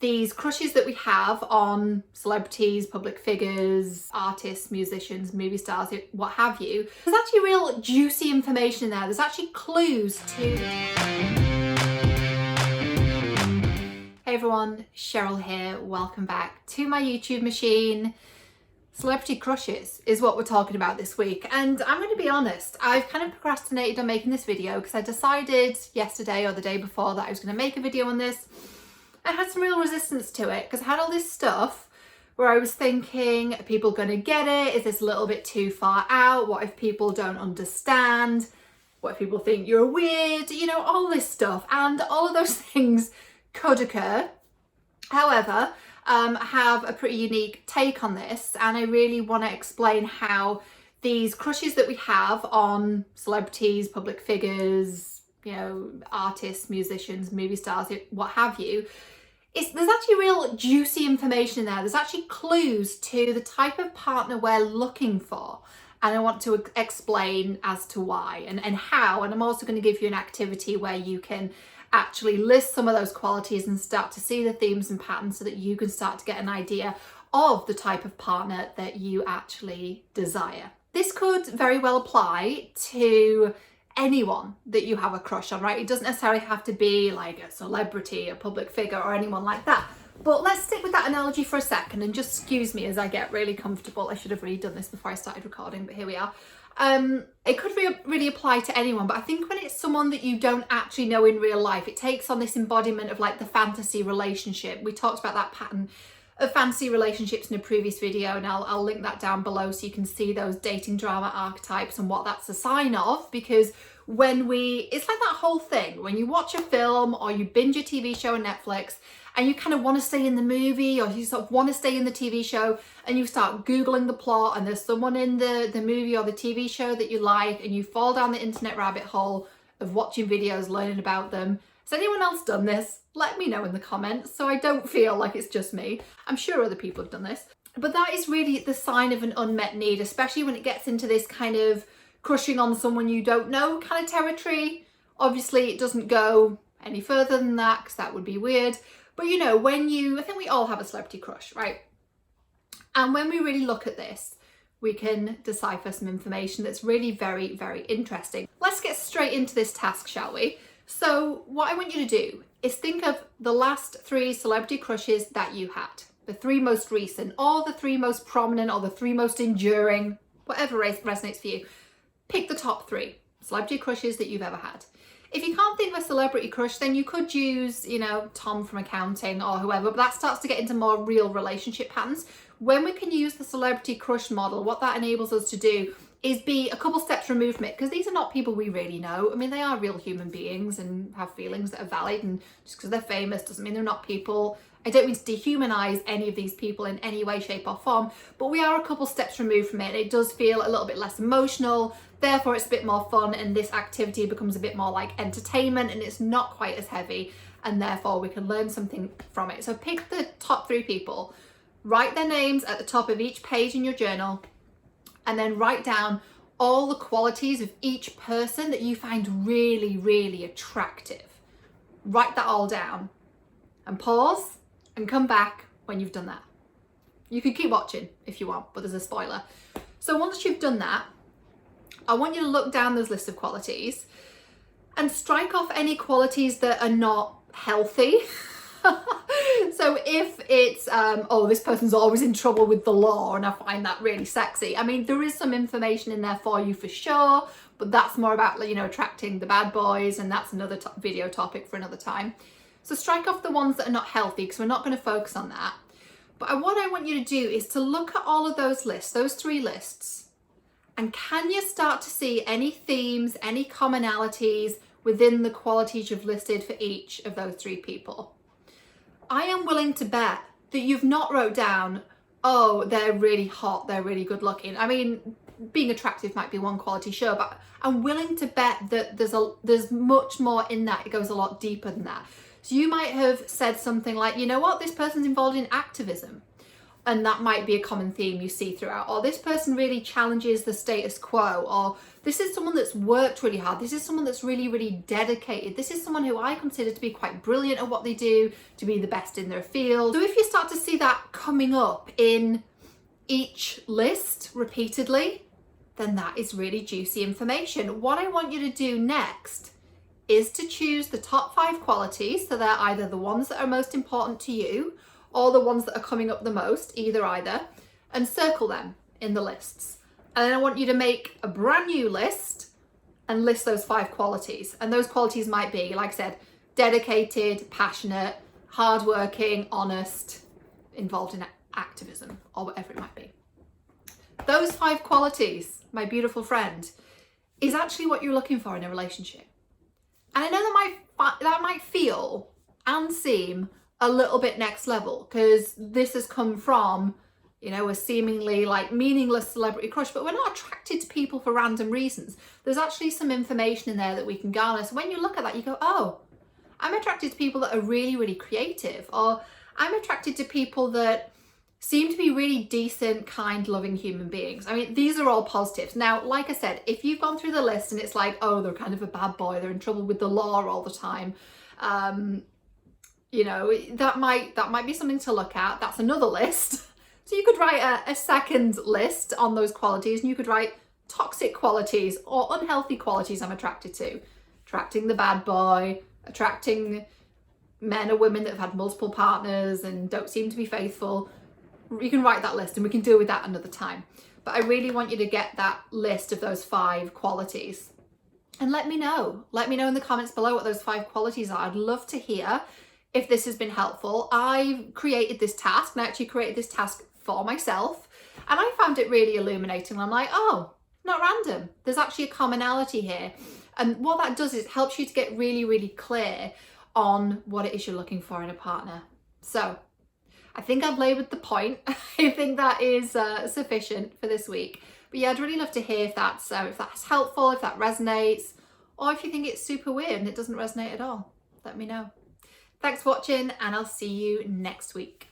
these crushes that we have on celebrities, public figures, artists, musicians, movie stars, what have you. There's actually real juicy information in there. There's actually clues to... Hey everyone, Cheryl here. Welcome back to my YouTube machine. Celebrity crushes is what we're talking about this week, and I'm going to be honest, I've kind of procrastinated on making this video because I decided yesterday or the day before that I was going to make a video on this. I had some real resistance to it because I had all this stuff where I was thinking, are people going to get it? Is this a little bit too far out? What if people don't understand? What if people think you're weird? You know, all this stuff, and all of those things could occur. However, I have a pretty unique take on this, and I really want to explain how these crushes that we have on celebrities, public figures, you know, artists, musicians, movie stars, what have you, there's actually real juicy information in there. There's actually clues to the type of partner we're looking for, and I want to explain as to why and how, and I'm also going to give you an activity where you can actually list some of those qualities and start to see the themes and patterns so that you can start to get an idea of the type of partner that you actually desire. This could very well apply to anyone that you have a crush on, right? It doesn't necessarily have to be like a celebrity, a public figure, or anyone like that. But let's stick with that analogy for a second, and just excuse me as I get really comfortable. I should have really done this before I started recording, but here we are. It could really apply to anyone, but I think when it's someone that you don't actually know in real life, it takes on this embodiment of like the fantasy relationship. We talked about that pattern of fantasy relationships in a previous video, and I'll link that down below so you can see those dating drama archetypes and what that's a sign of. Because it's like that whole thing when you watch a film or you binge a TV show on Netflix and you kind of want to stay in the movie, or you sort of want to stay in the TV show, and you start Googling the plot, and there's someone in the movie or the TV show that you like, and you fall down the internet rabbit hole of watching videos, learning about them. Has anyone else done this? Let me know in the comments so I don't feel like it's just me. I'm sure other people have done this. But that is really the sign of an unmet need, especially when it gets into this kind of crushing on someone you don't know kind of territory. Obviously, it doesn't go any further than that because that would be weird. But you know, I think we all have a celebrity crush, right? And when we really look at this, we can decipher some information that's really very, very interesting. Let's get straight into this task, shall we? So what I want you to do is think of the last 3 celebrity crushes that you had. The 3 most recent, or the 3 most prominent, or the 3 most enduring, whatever resonates for you. Pick the top 3 celebrity crushes that you've ever had. If you can't think of a celebrity crush, then you could use, you know, Tom from accounting or whoever, but that starts to get into more real relationship patterns. When we can use the celebrity crush model, what that enables us to do is be a couple steps removed from it, because these are not people we really know. I mean, they are real human beings and have feelings that are valid, and just because they're famous doesn't mean they're not people. I don't mean to dehumanize any of these people in any way, shape or form, but we are a couple steps removed from it. It does feel a little bit less emotional, therefore it's a bit more fun, and this activity becomes a bit more like entertainment, and it's not quite as heavy, and therefore we can learn something from it. So pick the top 3 people, write their names at the top of each page in your journal, and then write down all the qualities of each person that you find really, really attractive. Write that all down and pause and come back when you've done that. You can keep watching if you want, but there's a spoiler. So once you've done that, I want you to look down those lists of qualities and strike off any qualities that are not healthy. So if it's, oh, this person's always in trouble with the law and I find that really sexy. I mean, there is some information in there for you for sure, but that's more about, you know, attracting the bad boys, and that's another video topic for another time. So strike off the ones that are not healthy, because we're not going to focus on that. But what I want you to do is to look at all of those lists, those 3 lists, and can you start to see any themes, any commonalities within the qualities you've listed for each of those 3 people? I am willing to bet that you've not wrote down, oh, they're really hot, they're really good looking. I mean, being attractive might be one quality, sure, but I'm willing to bet that there's much more in that. It goes a lot deeper than that. So you might have said something like, you know what, this person's involved in activism, And that might be a common theme you see throughout. Or this person really challenges the status quo. Or this is someone that's worked really hard. This is someone that's really, really dedicated. This is someone who I consider to be quite brilliant at what they do, to be the best in their field. So if you start to see that coming up in each list repeatedly, then that is really juicy information. What I want you to do next is to choose the top 5 qualities. So they're either the ones that are most important to you or the ones that are coming up the most, either, and circle them in the lists. And then I want you to make a brand new list and list those 5 qualities. And those qualities might be, like I said, dedicated, passionate, hardworking, honest, involved in activism, or whatever it might be. Those 5 qualities, my beautiful friend, is actually what you're looking for in a relationship. And I know that might feel and seem a little bit next level, because this has come from, you know, a seemingly like meaningless celebrity crush, but we're not attracted to people for random reasons. There's actually some information in there that we can garner. So when you look at that, you go, oh, I'm attracted to people that are really, really creative, or I'm attracted to people that seem to be really decent, kind, loving human beings. I mean, these are all positives. Now, like I said, if you've gone through the list and it's like, oh, they're kind of a bad boy, they're in trouble with the law all the time, you know, that might be something to look at. That's another list. So you could write a second list on those qualities, and you could write toxic qualities or unhealthy qualities I'm attracted to. Attracting the bad boy, attracting men or women that have had multiple partners and don't seem to be faithful. You can write that list and we can deal with that another time. But I really want you to get that list of those 5 qualities. And let me know in the comments below what those 5 qualities are. I'd love to hear if this has been helpful. I've created this task, and I actually created this task for myself, and I found it really illuminating. I'm like, oh, not random. There's actually a commonality here. And what that does is it helps you to get really, really clear on what it is you're looking for in a partner. So I think I've laboured the point. I think that is sufficient for this week. But yeah, I'd really love to hear if that's helpful, if that resonates, or if you think it's super weird and it doesn't resonate at all. Let me know. Thanks for watching, and I'll see you next week.